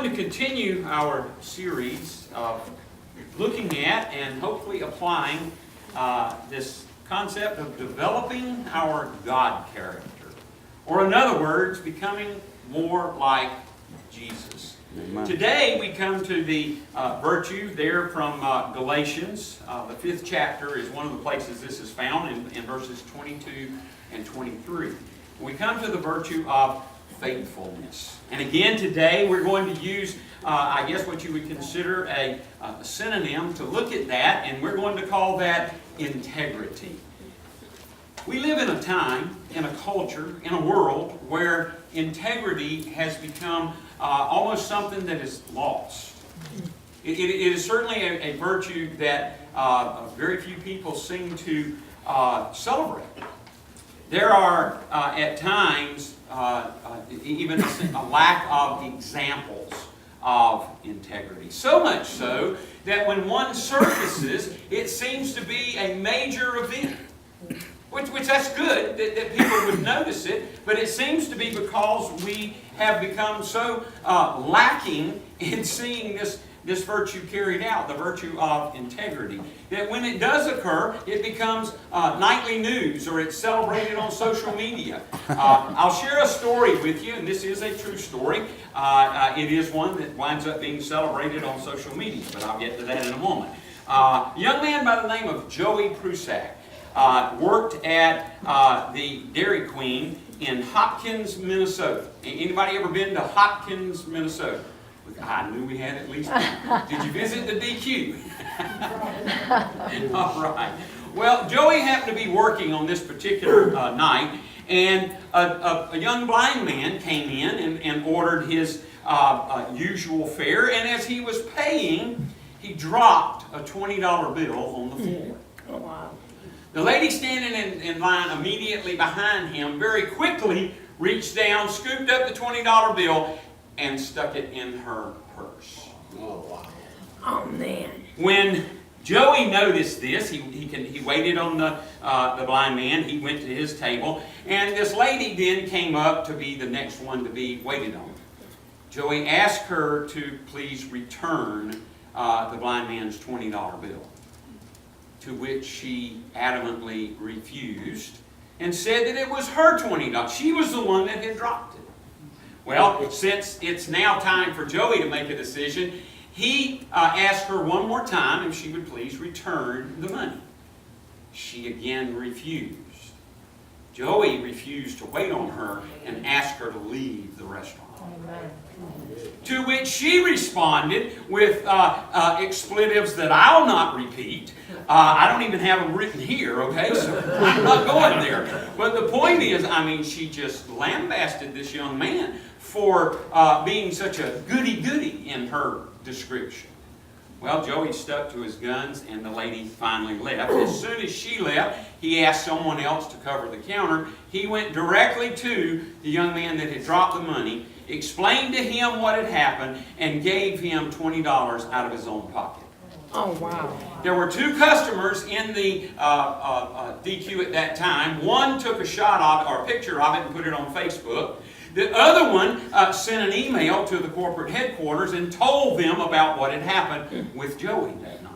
going to continue our series of looking at and hopefully applying this concept of developing our God character. Or in other words, becoming more like Jesus. Amen. Today we come to the virtue there from Galatians. The 5th chapter is one of the places this is found in verses 22 and 23. We come to the virtue of faithfulness. And again today we're going to use, I guess what you would consider a synonym to look at that, and we're going to call that integrity. We live in a time, in a culture, in a world where integrity has become almost something that is lost. It is certainly a virtue that very few people seem to celebrate. There are at times even a lack of examples of integrity. So much so that when one surfaces, it seems to be a major event. Which that's good, that people would notice it, but it seems to be because we have become so lacking in seeing this virtue carried out, the virtue of integrity, that when it does occur, it becomes nightly news, or it's celebrated on social media. I'll share a story with you, and this is a true story. It is one that winds up being celebrated on social media, but I'll get to that in a moment. A young man by the name of Joey Prusak worked at the Dairy Queen in Hopkins, Minnesota. Anybody ever been to Hopkins, Minnesota? I knew we had at least one. Did you visit the DQ? All right. Well, Joey happened to be working on this particular night, and a young blind man came in and ordered his usual fare, and as he was paying, he dropped a $20 bill on the floor. Oh, wow. The lady standing in line immediately behind him very quickly reached down, scooped up the $20 bill, and stuck it in her purse. Oh, wow. Oh, man. When Joey noticed this, he waited on the blind man. He went to his table, and this lady then came up to be the next one to be waited on. Joey asked her to please return the blind man's $20 bill, to which she adamantly refused and said that it was her $20. She was the one that had dropped it. Well, since it's now time for Joey to make a decision, he asked her one more time if she would please return the money. She again refused. Joey refused to wait on her and asked her to leave the restaurant. Amen. To which she responded with expletives that I'll not repeat. I don't even have them written here, okay? So I'm not going there. But the point is, I mean, she just lambasted this young man for being such a goody-goody in her description. Well, Joey stuck to his guns, and the lady finally left. As soon as she left, he asked someone else to cover the counter. He went directly to the young man that had dropped the money, explained to him what had happened, and gave him $20 out of his own pocket. Oh, wow. There were two customers in the DQ at that time. One took a shot of it, or a picture of it, and put it on Facebook. The other one sent an email to the corporate headquarters and told them about what had happened with Joey that night.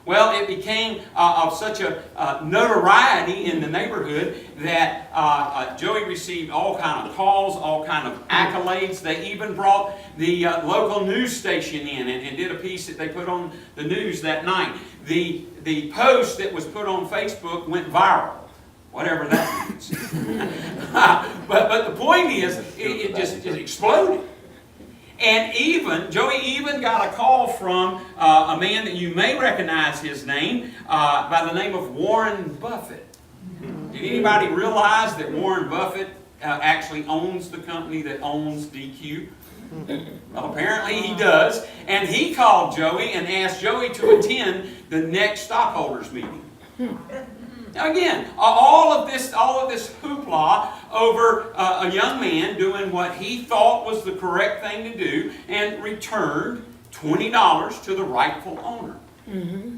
Well, it became of such a notoriety in the neighborhood that Joey received all kind of calls, all kind of accolades. They even brought the local news station in and did a piece that they put on the news that night. The post that was put on Facebook went viral. Whatever that means. but the point is, it just exploded. And Joey even got a call from a man that you may recognize his name, by the name of Warren Buffett. Did anybody realize that Warren Buffett actually owns the company that owns DQ? Well, apparently he does. And he called Joey and asked Joey to attend the next stockholders meeting. Now again, all of this hoopla over a young man doing what he thought was the correct thing to do and returned $20 to the rightful owner. Mm-hmm.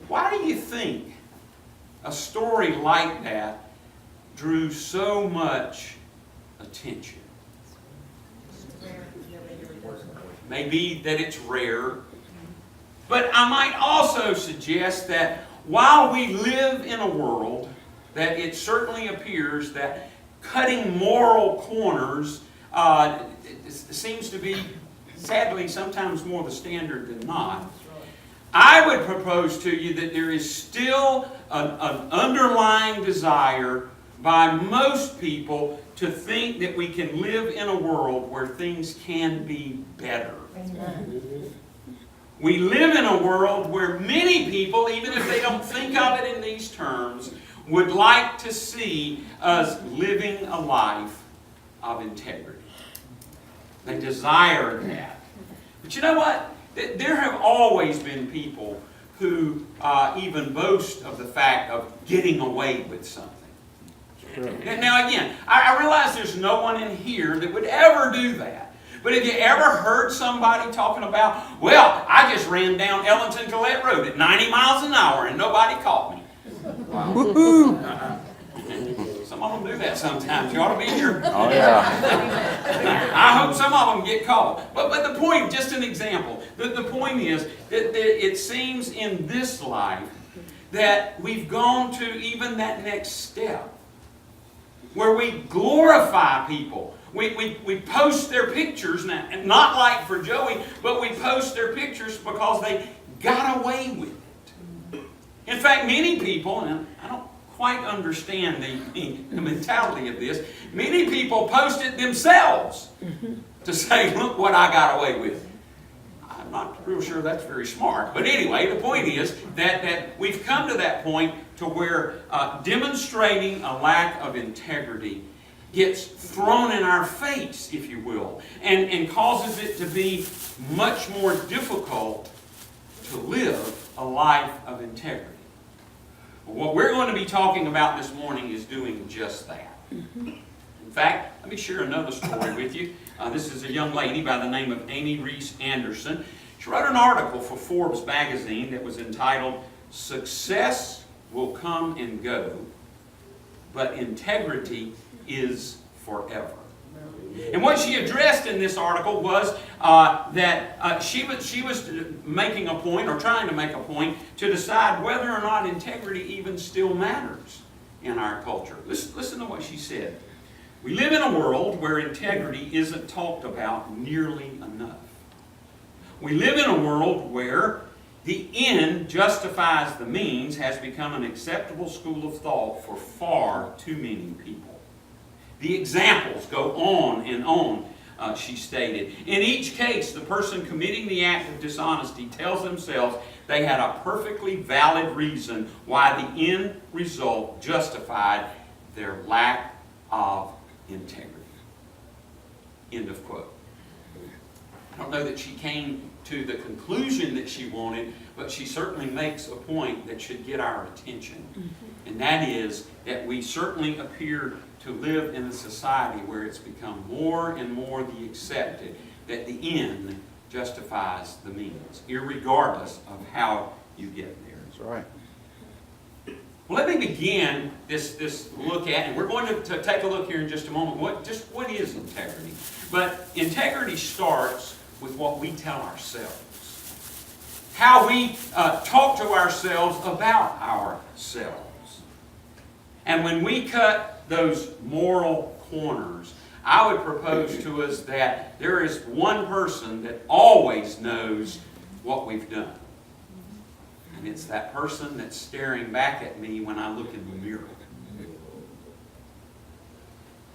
Why do you think a story like that drew so much attention? Maybe that it's rare. But I might also suggest that while we live in a world that it certainly appears that cutting moral corners seems to be, sadly, sometimes more the standard than not, I would propose to you that there is still an underlying desire by most people to think that we can live in a world where things can be better. We live in a world where many people, even if they don't think of it in these terms, would like to see us living a life of integrity. They desire that. But you know what? There have always been people who even boast of the fact of getting away with something. Now again, I realize there's no one in here that would ever do that. But have you ever heard somebody talking about, well, I just ran down Ellington Collette Road at 90 miles an hour and nobody caught me? Wow. Some of them do that sometimes. You ought to be here. Oh, yeah. I hope some of them get caught. But the point, just an example, the point is that it seems in this life that we've gone to even that next step where we glorify people. We post their pictures, now, and not like for Joey, but we post their pictures because they got away with it. In fact, many people, and I don't quite understand the mentality of this, many people post it themselves to say, look what I got away with. I'm not real sure that's very smart. But anyway, the point is that we've come to that point to where demonstrating a lack of integrity gets thrown in our face, if you will, and causes it to be much more difficult to live a life of integrity. What we're going to be talking about this morning is doing just that. In fact, let me share another story with you. This is a young lady by the name of Amy Reese Anderson. She wrote an article for Forbes magazine that was entitled, "Success Will Come and Go, but Integrity is Forever." And what she addressed in this article was that she was making a point, or trying to make a point, to decide whether or not integrity even still matters in our culture. Listen to what she said. "We live in a world where integrity isn't talked about nearly enough. We live in a world where the end justifies the means has become an acceptable school of thought for far too many people. The examples go on and on," she stated. "In each case, the person committing the act of dishonesty tells themselves they had a perfectly valid reason why the end result justified their lack of integrity." End of quote. I don't know that she came to the conclusion that she wanted, but she certainly makes a point that should get our attention. And that is that we certainly appear to live in a society where it's become more and more the accepted that the end justifies the means, irregardless of how you get there. That's right. Well, let me begin this look at, and we're going to take a look here in just a moment, what is integrity? But integrity starts with what we tell ourselves. How we talk to ourselves about ourselves. And when we cut those moral corners, I would propose to us that there is one person that always knows what we've done. And it's that person that's staring back at me when I look in the mirror.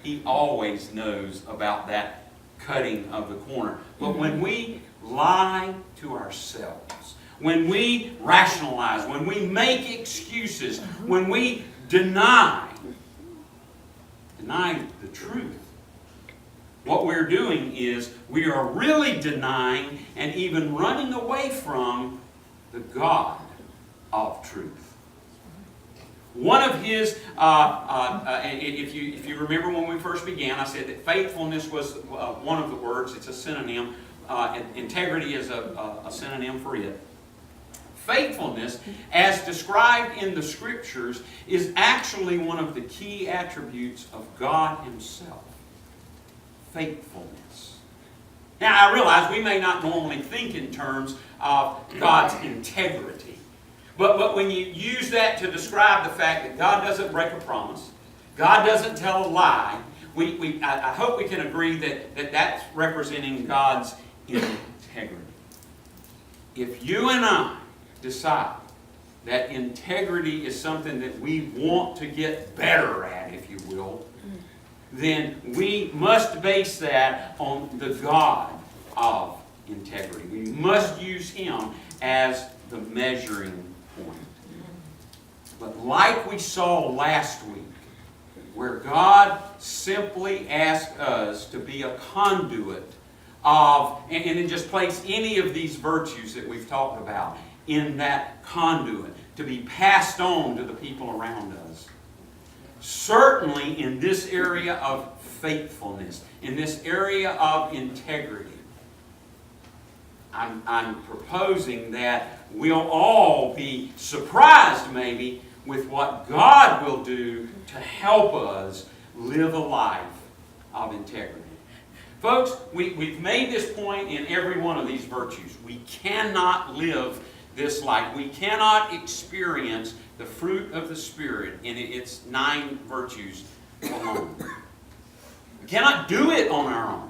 He always knows about that cutting of the corner. But when we lie to ourselves, when we rationalize, when we make excuses, when we deny the truth, what we're doing is we are really denying and even running away from the God of truth. One of his, if you remember when we first began, I said that faithfulness was one of the words. It's a synonym. Integrity is a synonym for it. Faithfulness, as described in the Scriptures, is actually one of the key attributes of God Himself. Faithfulness. Now, I realize we may not normally think in terms of God's integrity. But when you use that to describe the fact that God doesn't break a promise, God doesn't tell a lie, I hope we can agree that that's representing God's integrity. If you and I decide that integrity is something that we want to get better at, if you will, then we must base that on the God of integrity. We must use Him as the measuring point. But like we saw last week, where God simply asked us to be a conduit of, and then just place any of these virtues that we've talked about in that conduit to be passed on to the people around us. Certainly in this area of faithfulness, in this area of integrity, I'm proposing that we'll all be surprised maybe with what God will do to help us live a life of integrity. Folks, we've made this point in every one of these virtues. We cannot live this life. We cannot experience the fruit of the Spirit in its 9 virtues alone. We cannot do it on our own.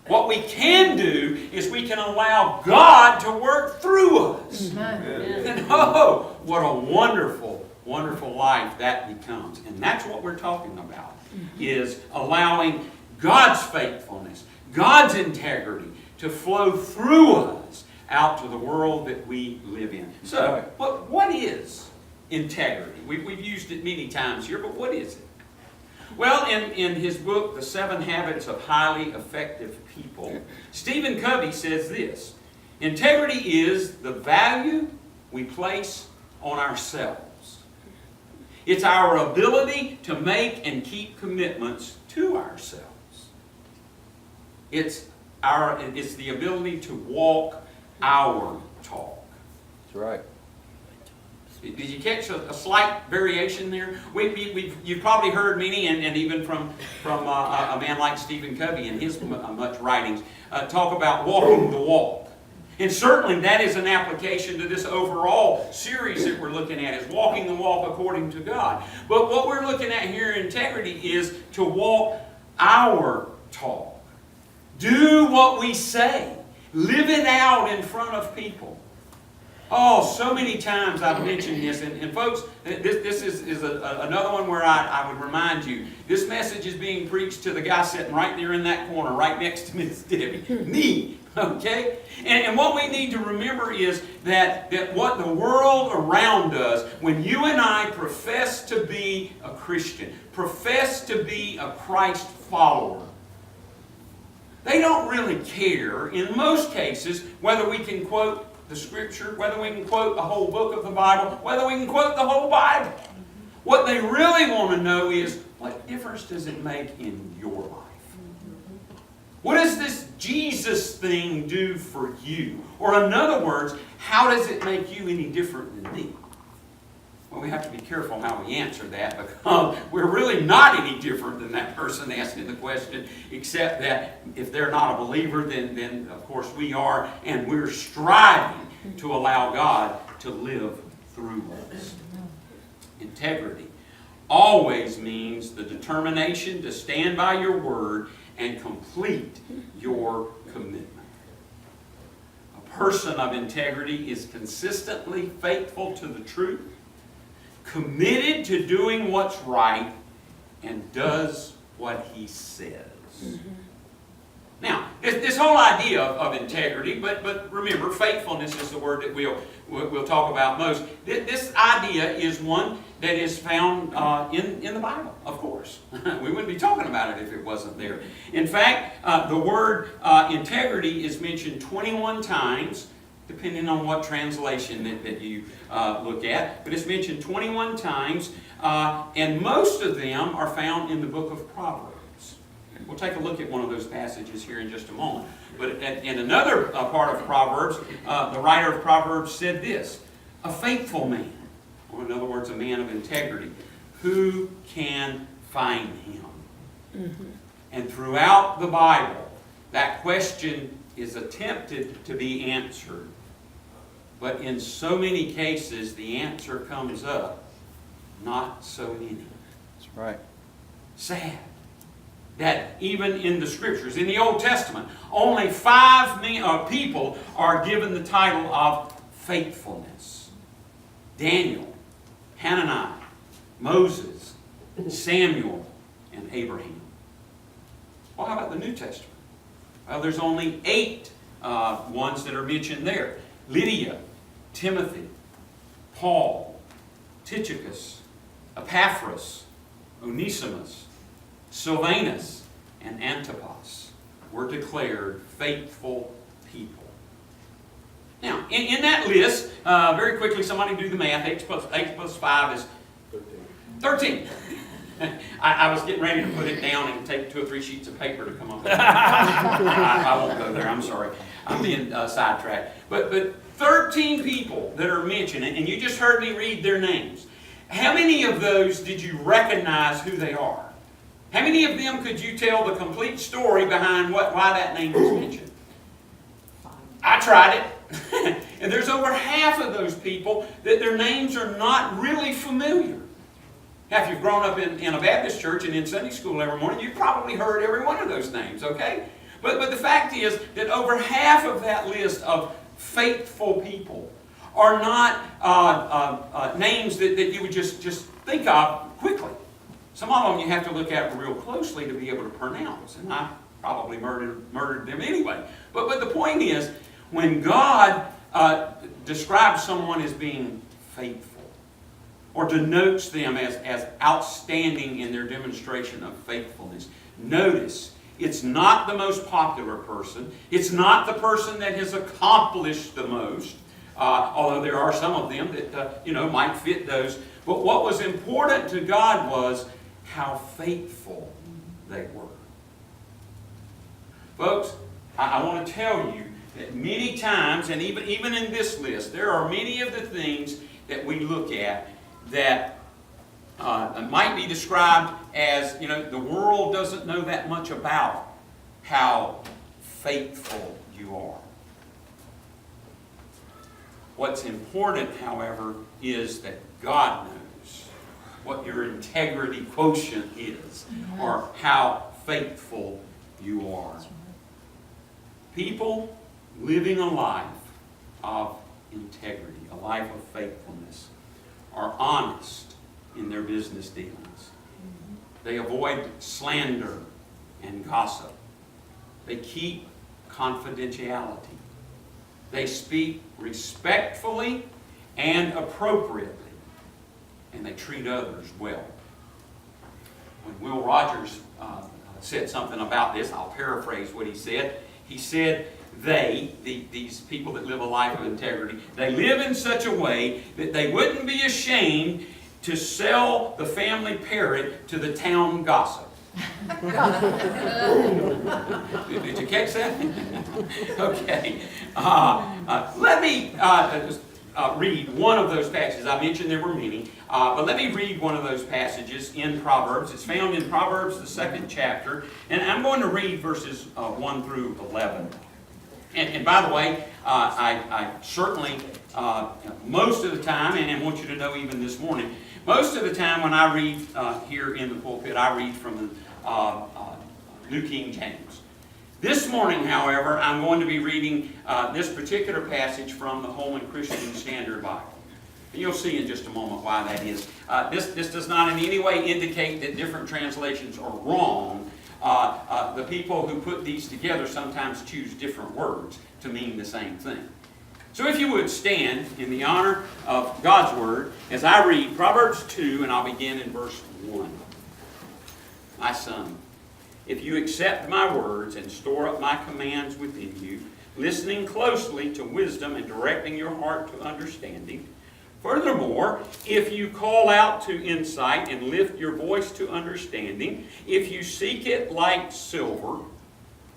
What we can do is we can allow God to work through us. And oh, what a wonderful, wonderful life that becomes. And that's what we're talking about, is allowing God's faithfulness, God's integrity to flow through us out to the world that we live in. So, what is integrity? We've used it many times here, but what is it? Well, in his book, The 7 Habits of Highly Effective People, Stephen Covey says this: integrity is the value we place on ourselves. It's our ability to make and keep commitments to ourselves. It's the ability to walk our talk. That's right. Did you catch a slight variation there? You've probably heard many, and even from a man like Stephen Covey in his much writings, talk about walking the walk. And certainly that is an application to this overall series that we're looking at, is walking the walk according to God. But what we're looking at here in integrity is to walk our talk. Do what we say. Live it out in front of people. Oh, so many times I've mentioned this, and folks, this is another one where I would remind you, this message is being preached to the guy sitting right there in that corner, right next to Miss Debbie. Me, okay? And what we need to remember is that what the world around us, when you and I profess to be a Christian, profess to be a Christ follower, they don't really care, in most cases, whether we can quote the Scripture, whether we can quote the whole book of the Bible, whether we can quote the whole Bible. What they really want to know is, what difference does it make in your life? What does this Jesus thing do for you? Or in other words, how does it make you any different than me? Well, we have to be careful how we answer that, because we're really not any different than that person asking the question, except that if they're not a believer, then of course we are, and we're striving to allow God to live through us. Integrity always means the determination to stand by your word and complete your commitment. A person of integrity is consistently faithful to the truth, committed to doing what's right, and does what he says. Now, this whole idea of integrity, but remember, faithfulness is the word that we'll talk about most. This idea is one that is found in the Bible, of course. We wouldn't be talking about it if it wasn't there. In fact, the word integrity is mentioned 21 times, depending on what translation that you look at. But it's mentioned 21 times, and most of them are found in the book of Proverbs. We'll take a look at one of those passages here in just a moment. But in another part of Proverbs, the writer of Proverbs said this: a faithful man, or in other words, a man of integrity, who can find him? And throughout the Bible, that question is attempted to be answered. But in so many cases, the answer comes up, not so many. That's right. Sad that even in the Scriptures, in the Old Testament, only 5 people are given the title of faithfulness. Daniel, Hananiah, Moses, Samuel, and Abraham. Well, how about the New Testament? Well, there's only 8 ones that are mentioned there. Lydia, Timothy, Paul, Tychicus, Epaphras, Onesimus, Silvanus, and Antipas were declared faithful people. Now, in that list, very quickly, somebody do the math. 8 plus 5 is 13. I was getting ready to put it down and take 2 or 3 sheets of paper to come up with it. I won't go there. I'm sorry. I'm being sidetracked. But 13 people that are mentioned, and you just heard me read their names. How many of those did you recognize who they are? How many of them could you tell the complete story behind why that name was mentioned? I tried it. And there's over half of those people that their names are not really familiar. Now, if you've grown up in a Baptist church and in Sunday school every morning, you've probably heard every one of those names, okay? But the fact is that over half of that list of faithful people are not names that you would just think of quickly. Some of them you have to look at real closely to be able to pronounce, and I probably murdered them anyway. But the point is, when God describes someone as being faithful, or denotes them as outstanding in their demonstration of faithfulness, notice, it's not the most popular person. It's not the person that has accomplished the most, although there are some of them that might fit those. But what was important to God was how faithful they were. Folks, I want to tell you that many times, and even in this list, there are many of the things that we look at that might be described as, the world doesn't know that much about how faithful you are. What's important, however, is that God knows what your integrity quotient is, or how faithful you are. People living a life of integrity, a life of faithfulness, are honest in their business dealings. They avoid slander and gossip. They keep confidentiality. They speak respectfully and appropriately. And they treat others well. When Will Rogers said something about this, I'll paraphrase what he said. He said, these people that live a life of integrity, they live in such a way that they wouldn't be ashamed to sell the family parrot to the town gossip. Did you catch that? Okay. Let me just read one of those passages. I mentioned there were many, but let me read one of those passages in Proverbs. It's found in Proverbs, the 2nd chapter, and I'm going to read verses 1 through 11. And by the way, I certainly, most of the time, and I want you to know even this morning, most of the time when I read here in the pulpit, I read from the New King James. This morning, however, I'm going to be reading this particular passage from the Holman Christian Standard Bible. And you'll see in just a moment why that is. This does not in any way indicate that different translations are wrong. The people who put these together sometimes choose different words to mean the same thing. So if you would stand in the honor of God's Word as I read Proverbs 2, and I'll begin in verse 1. My son, if you accept my words and store up my commands within you, listening closely to wisdom and directing your heart to understanding, furthermore, if you call out to insight and lift your voice to understanding, if you seek it like silver,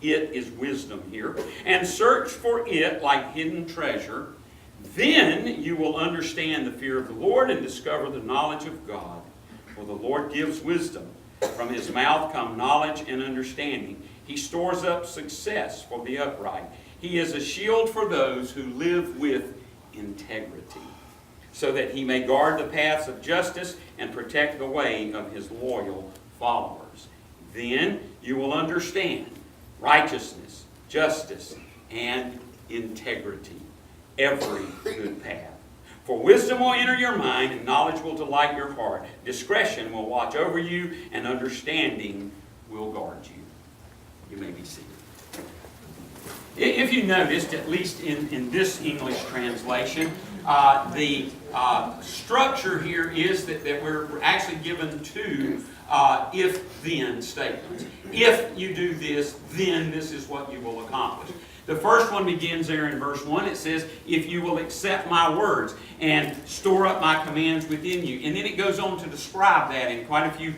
it is wisdom here, and search for it like hidden treasure, then you will understand the fear of the Lord and discover the knowledge of God. For the Lord gives wisdom. From his mouth come knowledge and understanding. He stores up success for the upright. He is a shield for those who live with integrity, so that he may guard the paths of justice and protect the way of his loyal followers. Then you will understand righteousness, justice, and integrity, every good path. For wisdom will enter your mind, and knowledge will delight your heart. Discretion will watch over you, and understanding will guard you. You may be seated. If you noticed, at least in this English translation, the structure here is that we're actually given two if-then statements. If you do this, then this is what you will accomplish. The first one begins there in verse 1. It says, if you will accept my words and store up my commands within you. And then it goes on to describe that in quite a few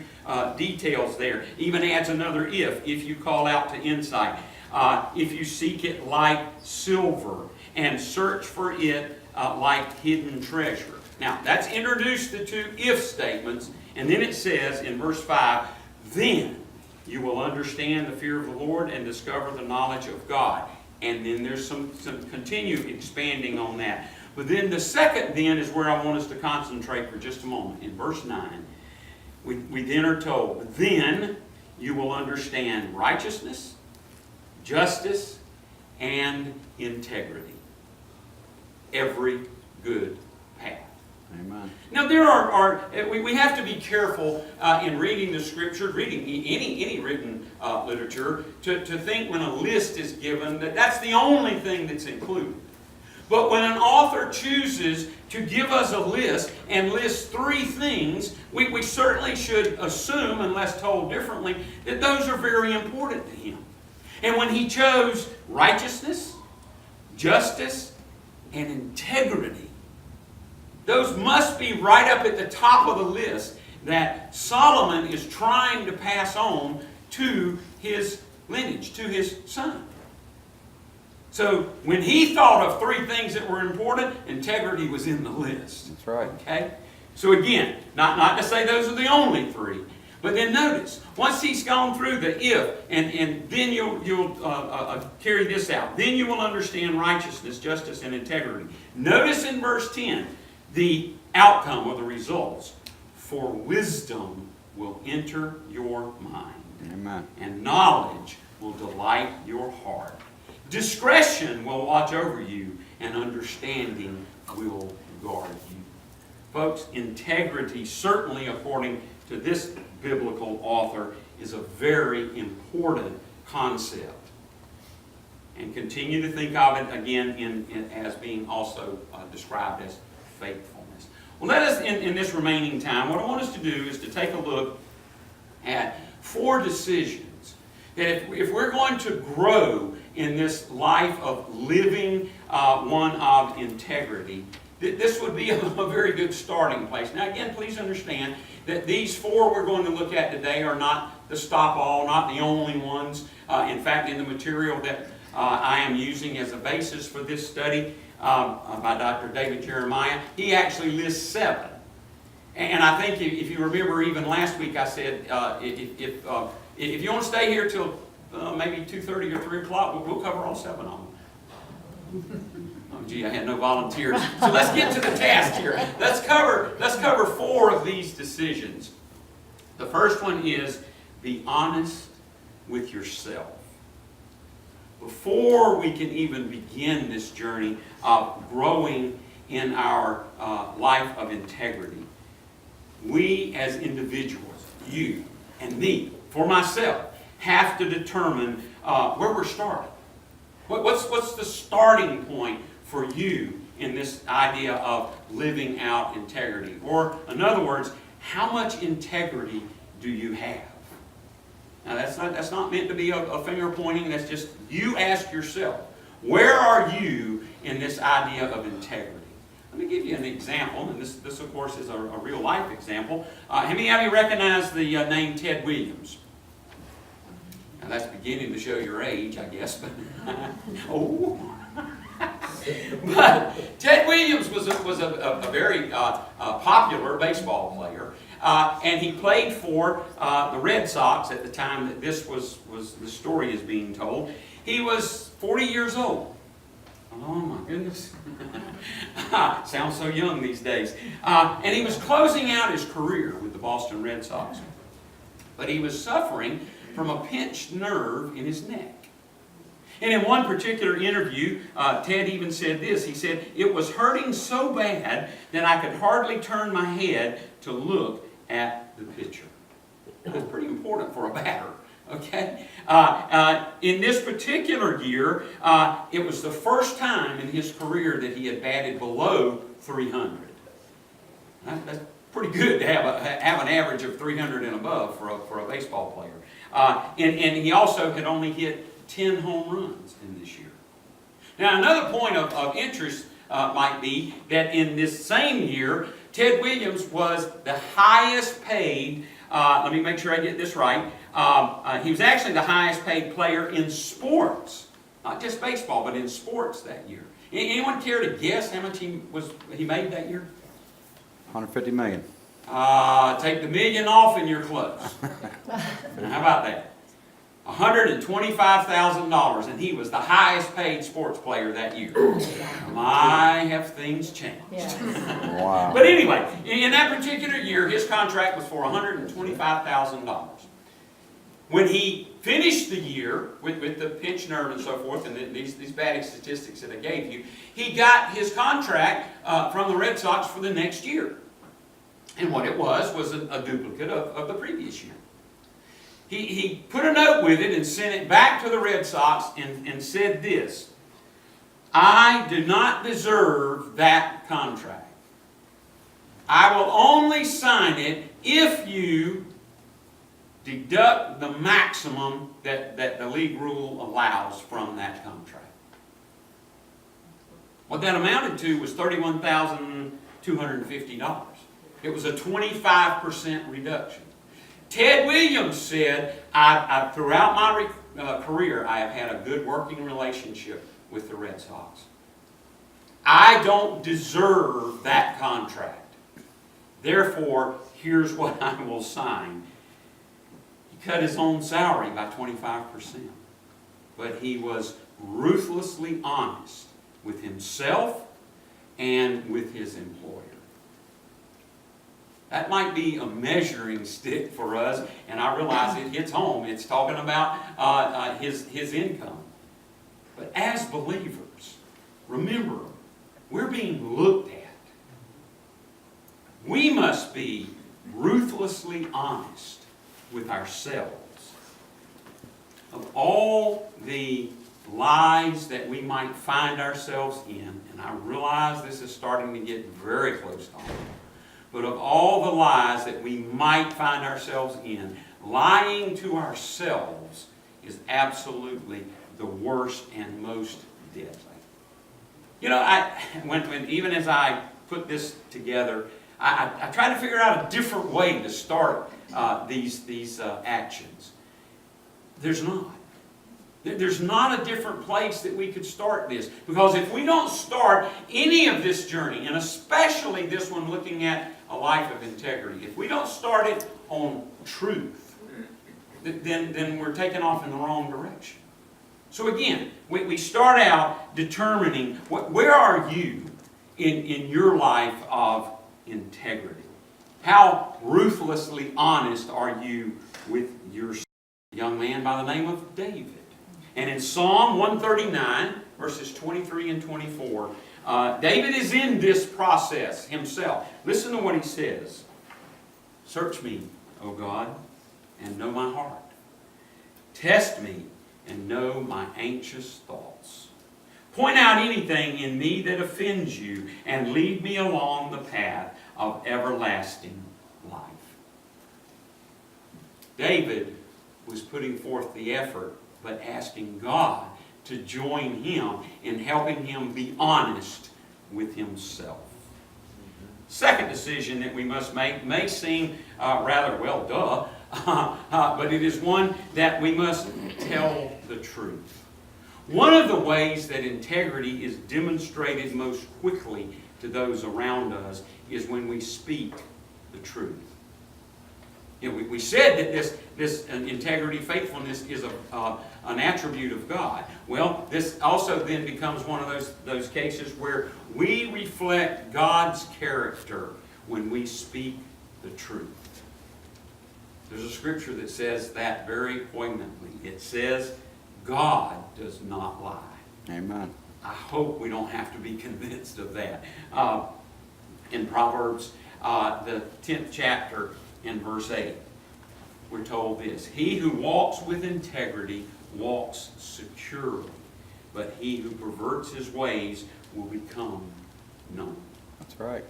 details there. Even adds another if you call out to insight. If you seek it like silver and search for it like hidden treasure. Now, that's introduced the two if statements. And then it says in verse 5, then you will understand the fear of the Lord and discover the knowledge of God. And then there's some continue expanding on that. But then the second then is where I want us to concentrate for just a moment. In verse 9, we then are told, then you will understand righteousness, justice, and integrity. Every good path. Amen. Now we have to be careful in reading the Scripture, reading any written literature, to think when a list is given that that's the only thing that's included. But when an author chooses to give us a list and lists three things, we certainly should assume, unless told differently, that those are very important to him. And when he chose righteousness, justice, and integrity, those must be right up at the top of the list that Solomon is trying to pass on to his lineage, to his son. So when he thought of three things that were important, integrity was in the list. That's right. Okay? So again, not to say those are the only three, but then notice, once he's gone through the if, and then you'll carry this out. Then you will understand righteousness, justice, and integrity. Notice in verse 10, the outcome or the results. For wisdom will enter your mind. Amen. And knowledge will delight your heart. Discretion will watch over you, and understanding will guard you. Folks, integrity, certainly according to this biblical author, is a very important concept. And continue to think of it again as being also described as faithfulness. Well, let us, in this remaining time, what I want us to do is to take a look at 4 decisions that if we're going to grow in this life of living one of integrity, this would be a very good starting place. Now again, please understand that these 4 we're going to look at today are not the stop-all, not the only ones. In fact, in the material that I am using as a basis for this study by Dr. David Jeremiah, he actually lists 7. And I think if you remember, even last week I said, if you want to stay here till maybe 2:30 or 3 o'clock, we'll cover all 7 of them. Oh, gee, I had no volunteers. So let's get to the task here. Let's cover 4 of these decisions. The first one is be honest with yourself. Before we can even begin this journey of growing in our life of integrity, we as individuals, you and me, for myself, have to determine where we're starting. What's the starting point for you in this idea of living out integrity? Or, in other words, how much integrity do you have? Now, that's not meant to be a finger pointing. That's just you ask yourself, where are you in this idea of integrity? Let me give you an example, and this of course is a real life example. How many of you recognize the name Ted Williams? Now that's beginning to show your age, I guess. But oh, but Ted Williams was a very popular baseball player. and he played for the Red Sox at the time that this was the story is being told. He was 40 years old. Oh my goodness. Sounds so young these days. And he was closing out his career with the Boston Red Sox. But he was suffering from a pinched nerve in his neck. And in one particular interview, Ted even said this. He said, "It was hurting so bad that I could hardly turn my head to look at the pitcher." That's pretty important for a batter. Okay? In this particular year, it was the first time in his career that he had batted below 300. That's pretty good to have an average of 300 and above for a baseball player. And he also had only hit 10 home runs in this year. Now, another point of interest might be that in this same year, Ted Williams was the highest paid, let me make sure I get this right, he was actually the highest paid player in sports, not just baseball, but in sports that year. Anyone care to guess how much he made that year? 150 million. Take the million off and you're close. Now, how about that? $125,000, and he was the highest paid sports player that year. My, have things changed. Yes. Wow. But anyway, in that particular year, his contract was for $125,000. When he finished the year with the pinched nerve and so forth, and these batting statistics that I gave you, he got his contract from the Red Sox for the next year. And what it was a duplicate of the previous year. He put a note with it and sent it back to the Red Sox and said this: "I do not deserve that contract. I will only sign it if you deduct the maximum that the league rule allows from that contract." What that amounted to was $31,250. It was a 25% reduction. Ted Williams said, throughout my career, I have had a good working relationship with the Red Sox. I don't deserve that contract. Therefore, here's what I will sign. He cut his own salary by 25%. But he was ruthlessly honest with himself and with his employer. That might be a measuring stick for us, and I realize it hits home. It's talking about his income. But as believers, remember, we're being looked at. We must be ruthlessly honest with ourselves. Of all the lies that we might find ourselves in, and I realize this is starting to get very close to home, but of all the lies that we might find ourselves in, lying to ourselves is absolutely the worst and most deadly. You know, even as I put this together, I tried to figure out a different way to start these actions. There's not. There's not a different place that we could start this. Because if we don't start any of this journey, and especially this one looking at a life of integrity, if we don't start it on truth, then we're taking off in the wrong direction. So again, we start out determining where are you in your life of integrity? How ruthlessly honest are you with yourself? A young man by the name of David. And in Psalm 139, verses 23 and 24, David is in this process himself. Listen to what he says. "Search me, O God, and know my heart. Test me and know my anxious thoughts. Point out anything in me that offends you, and lead me along the path of everlasting life." David was putting forth the effort, but asking God to join him in helping him be honest with himself. Second decision that we must make may seem rather, well, duh, but it is one that we must tell the truth. One of the ways that integrity is demonstrated most quickly to those around us is when we speak the truth. We said that this integrity, faithfulness is an attribute of God. Well, this also then becomes one of those cases where we reflect God's character when we speak the truth. There's a scripture that says that very poignantly. It says, God does not lie. Amen. I hope we don't have to be convinced of that. In Proverbs, the 10th chapter, in verse 8, we're told this: he who walks with integrity walks securely, but he who perverts his ways will become known. That's right.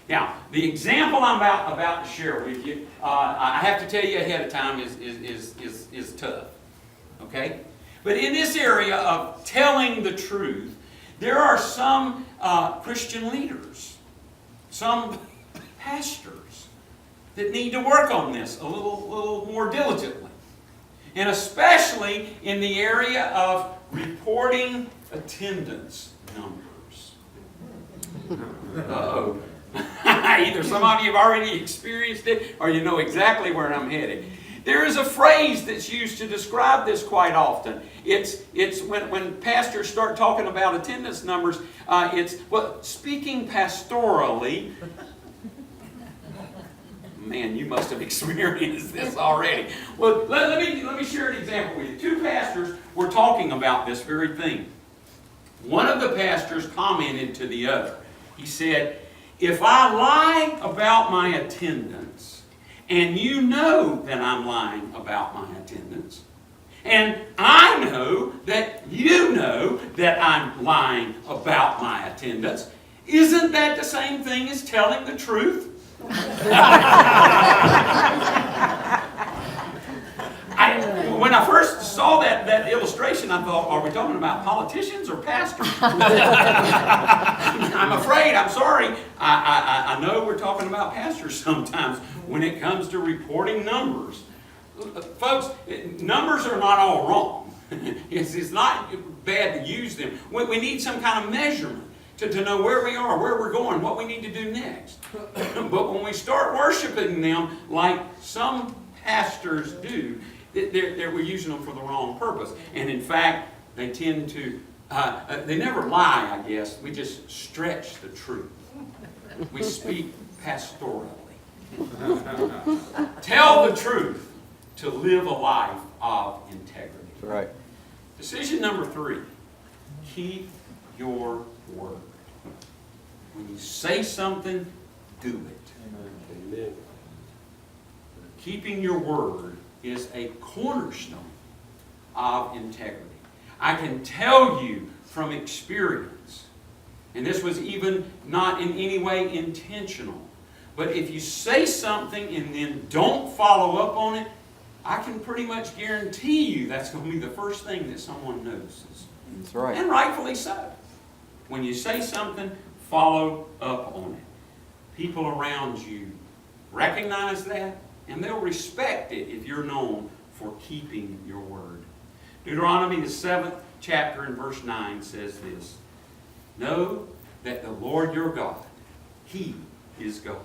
Now, the example I'm about to share with you, I have to tell you ahead of time, is tough. Okay? But in this area of telling the truth, there are some Christian leaders, some pastors, that need to work on this a little more diligently. And especially in the area of reporting attendance numbers. Uh-oh. Either some of you have already experienced it, or you know exactly where I'm headed. There is a phrase that's used to describe this quite often. It's when pastors start talking about attendance numbers, speaking pastorally. Man, you must have experienced this already. Well, let me share an example with you. Two pastors were talking about this very thing. One of the pastors commented to the other. He said, if I lie about my attendance, and you know that I'm lying about my attendance, and I know that you know that I'm lying about my attendance, isn't that the same thing as telling the truth? When I first saw that illustration, I thought, are we talking about politicians or pastors? I'm afraid, I'm sorry, I know we're talking about pastors sometimes when it comes to reporting numbers. Folks, numbers are not all wrong. It's not bad to use them. We need some kind of measurement to know where we are, where we're going, what we need to do next. But when we start worshiping them like some pastors do, we're using them for the wrong purpose. And in fact, they tend to, they never lie, I guess. We just stretch the truth. We speak pastorally. Tell the truth to live a life of integrity. That's right. Decision number 3, keep your word. When you say something, do it. Amen. Keeping your word is a cornerstone of integrity. I can tell you from experience, and this was even not in any way intentional, but if you say something and then don't follow up on it, I can pretty much guarantee you that's going to be the first thing that someone notices. That's right. And rightfully so. When you say something, follow up on it. People around you recognize that, and they'll respect it if you're known for keeping your word. Deuteronomy, the 7th chapter and verse 9 says this: know that the Lord your God, He is God,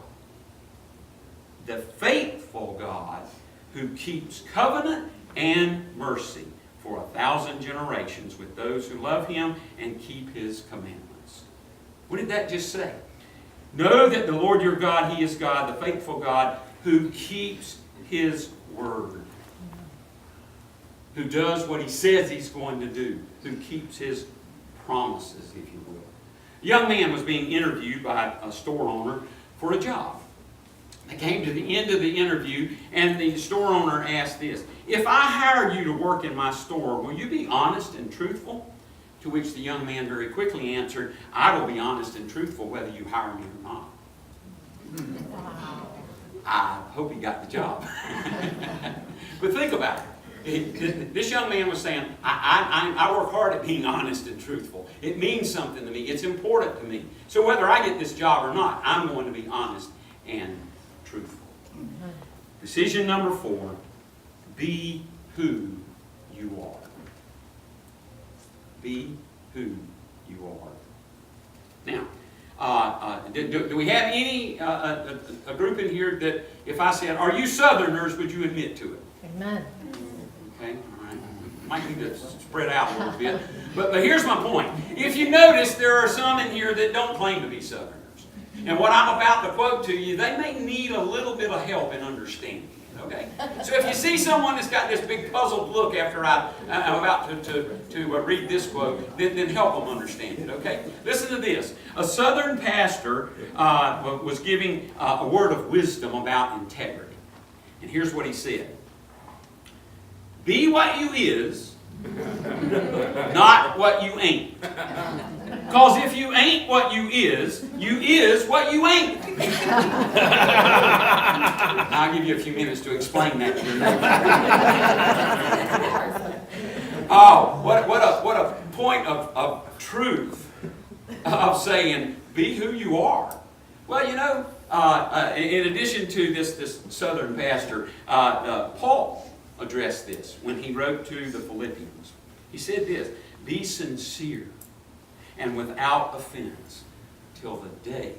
the faithful God who keeps covenant and mercy for 1,000 generations with those who love Him and keep His commandments. What did that just say? Know that the Lord your God, He is God, the faithful God, who keeps His word, who does what He says He's going to do, who keeps His promises, if you will. A young man was being interviewed by a store owner for a job. They came to the end of the interview, and the store owner asked this: if I hired you to work in my store, will you be honest and truthful? To which the young man very quickly answered, I will be honest and truthful whether you hire me or not. I hope he got the job. But think about it. This young man was saying, I work hard at being honest and truthful. It means something to me. It's important to me. So whether I get this job or not, I'm going to be honest and truthful. Decision number 4, be who you are. Be who you are. Now, Do we have any a group in here that if I said, "Are you Southerners?" would you admit to it? Amen. Okay, all right. Might need to spread out a little bit. But here's my point. If you notice, there are some in here that don't claim to be Southerners. And what I'm about to quote to you, they may need a little bit of help in understanding it, okay? So if you see someone that's got this big puzzled look after I'm about to read this quote, then help them understand it, okay? Listen to this. A Southern pastor was giving a word of wisdom about integrity. And here's what he said. Be what you is, not what you ain't. Because if you ain't what you is what you ain't. I'll give you a few minutes to explain that to your neighbor. Oh, what a point of truth of saying, be who you are. Well, you know, in addition to this Southern pastor, Paul addressed this when he wrote to the Philippians. He said this, be sincere and without offense till the day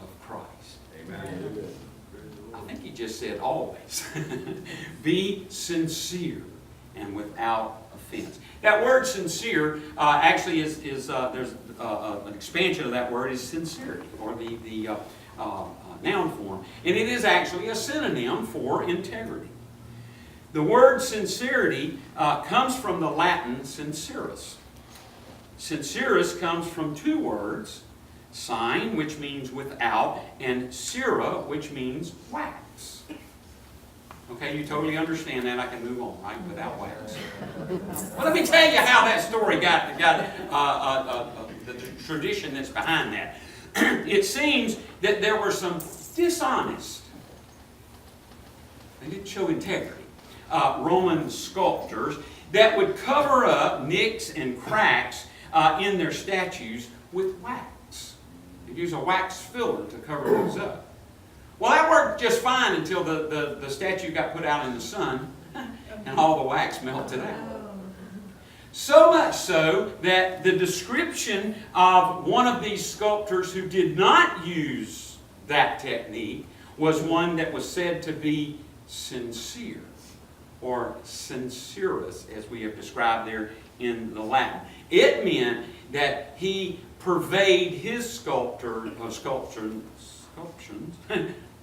of Christ. Amen. I think he just said always. Be sincere and without offense. That word sincere actually is there's an expansion of that word is sincerity, or the noun form. And it is actually a synonym for integrity. The word sincerity comes from the Latin sincerus. Sincerus comes from two words, sign, which means without, and cera, which means wax. Okay, you totally understand that. I can move on, right, without wax. Well, let me tell you how that story got the tradition that's behind that. It seems that there were some dishonest, they didn't show integrity, Roman sculptors that would cover up nicks and cracks in their statues with wax. They'd use a wax filler to cover those up. Well, that worked just fine until the statue got put out in the sun and all the wax melted out. So much so that the description of one of these sculptors who did not use that technique was one that was said to be sincere, or sincerus, as we have described there in the Latin. It meant that he purveyed his sculptures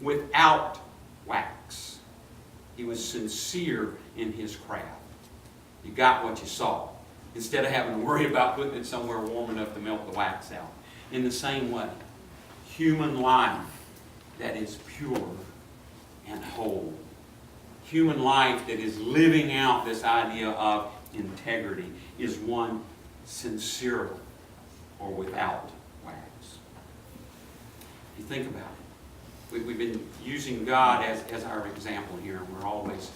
without wax. He was sincere in his craft. You got what you saw, instead of having to worry about putting it somewhere warm enough to melt the wax out. In the same way, human life that is pure and whole. Human life that is living out this idea of integrity is one sincere or without wax. You think about it. We've been using God as our example here, and we're always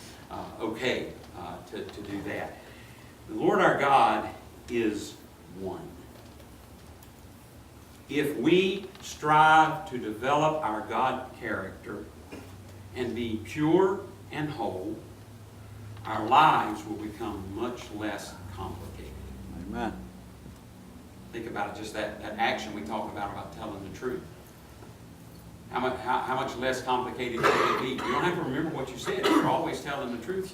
okay to do that. The Lord our God is one. If we strive to develop our God character and be pure and whole, our lives will become much less complicated. Amen. Think about it, just that action we talked about telling the truth. How much less complicated can it be? You don't have to remember what you said. You're always telling the truth.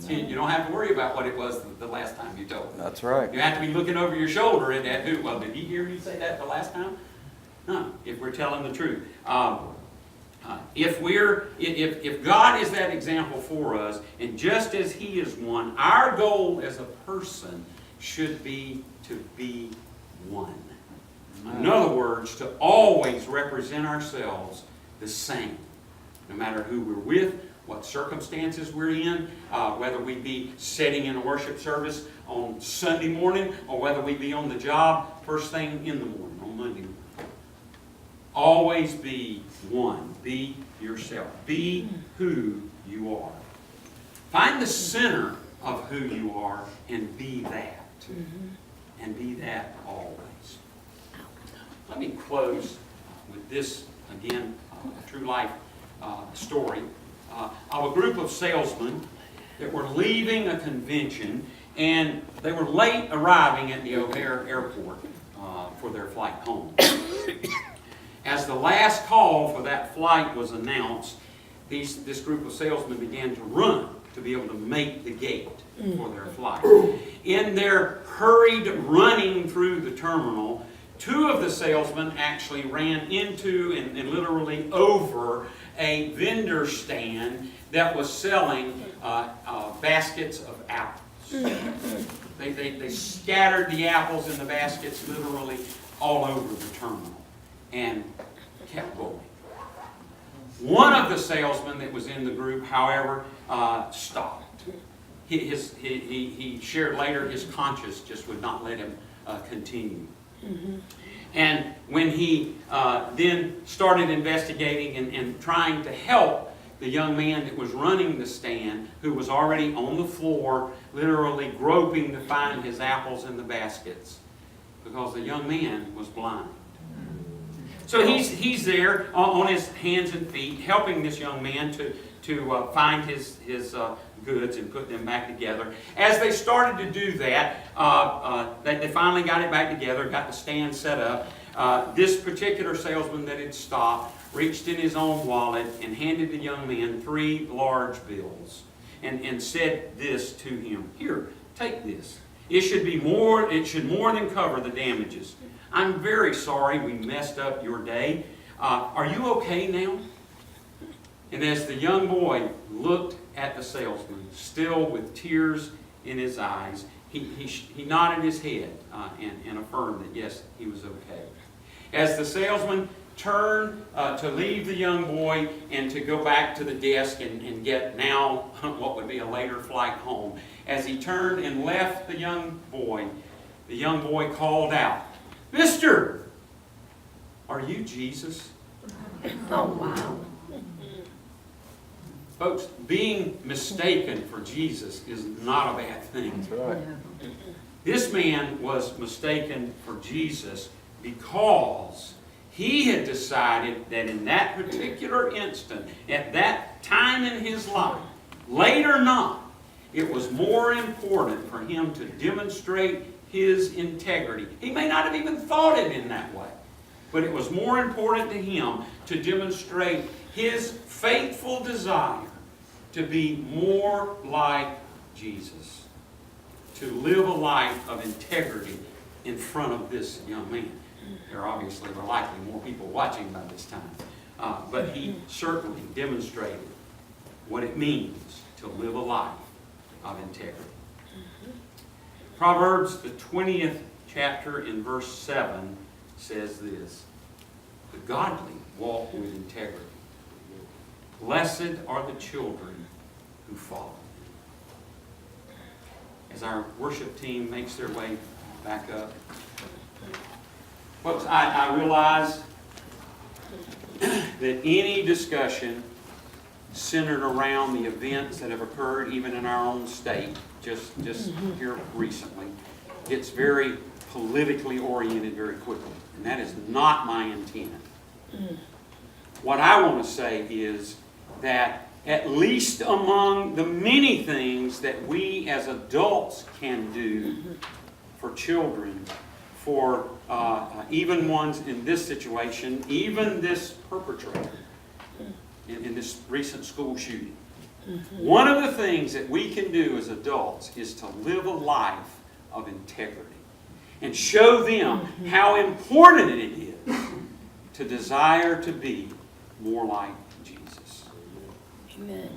You don't have to worry about what it was the last time you told it. That's right. You have to be looking over your shoulder at that. Who? Well, did he hear me say that the last time? No. If we're telling the truth. If God is that example for us, and just as He is one, our goal as a person should be to be one. In other words, to always represent ourselves the same. No matter who we're with, what circumstances we're in, whether we be sitting in a worship service on Sunday morning, or whether we be on the job first thing in the morning, on Monday morning. Always be one. Be yourself. Be who you are. Find the center of who you are and be that. And be that always. Let me close with this, again, a true life story of a group of salesmen that were leaving a convention, and they were late arriving at the O'Hare Airport for their flight home. As the last call for that flight was announced, this group of salesmen began to run to be able to make the gate for their flight. In their hurried running through the terminal, two of the salesmen actually ran into and literally over a vendor stand that was selling baskets of apples. They scattered the apples in the baskets literally all over the terminal and kept going. One of the salesmen that was in the group, however, stopped. He shared later his conscience just would not let him continue. And when he then started investigating and trying to help the young man that was running the stand, who was already on the floor, literally groping to find his apples in the baskets, because the young man was blind. So he's there on his hands and feet, helping this young man to find his goods and put them back together. As they started to do that, they finally got it back together, got the stand set up. This particular salesman that had stopped reached in his own wallet and handed the young man 3 large bills and said this to him: "Here, take this. It should more than cover the damages. I'm very sorry we messed up your day. Are you okay now?" And as the young boy looked at the salesman, still with tears in his eyes, he nodded his head and affirmed that yes, he was okay. As the salesman turned to leave the young boy and to go back to the desk and get now what would be a later flight home, as he turned and left the young boy called out, "Mister, are you Jesus?" Oh, wow. Folks, being mistaken for Jesus is not a bad thing. That's right. This man was mistaken for Jesus because he had decided that in that particular instant, at that time in his life, late or not, it was more important for him to demonstrate his integrity. He may not have even thought it in that way, but it was more important to him to demonstrate his faithful desire to be more like Jesus, to live a life of integrity in front of this young man. There obviously were likely more people watching by this time, but he certainly demonstrated what it means to live a life of integrity. Proverbs, the 20th chapter in verse 7 says this: "The godly walk with integrity. Blessed are the children who follow." As our worship team makes their way back up, folks, I realize that any discussion centered around the events that have occurred even in our own state, just here recently, gets very politically oriented very quickly. And that is not my intent. What I want to say is that at least among the many things that we as adults can do for children, for even ones in this situation, even this perpetrator in this recent school shooting, one of the things that we can do as adults is to live a life of integrity and show them how important it is to desire to be more like Jesus. Amen.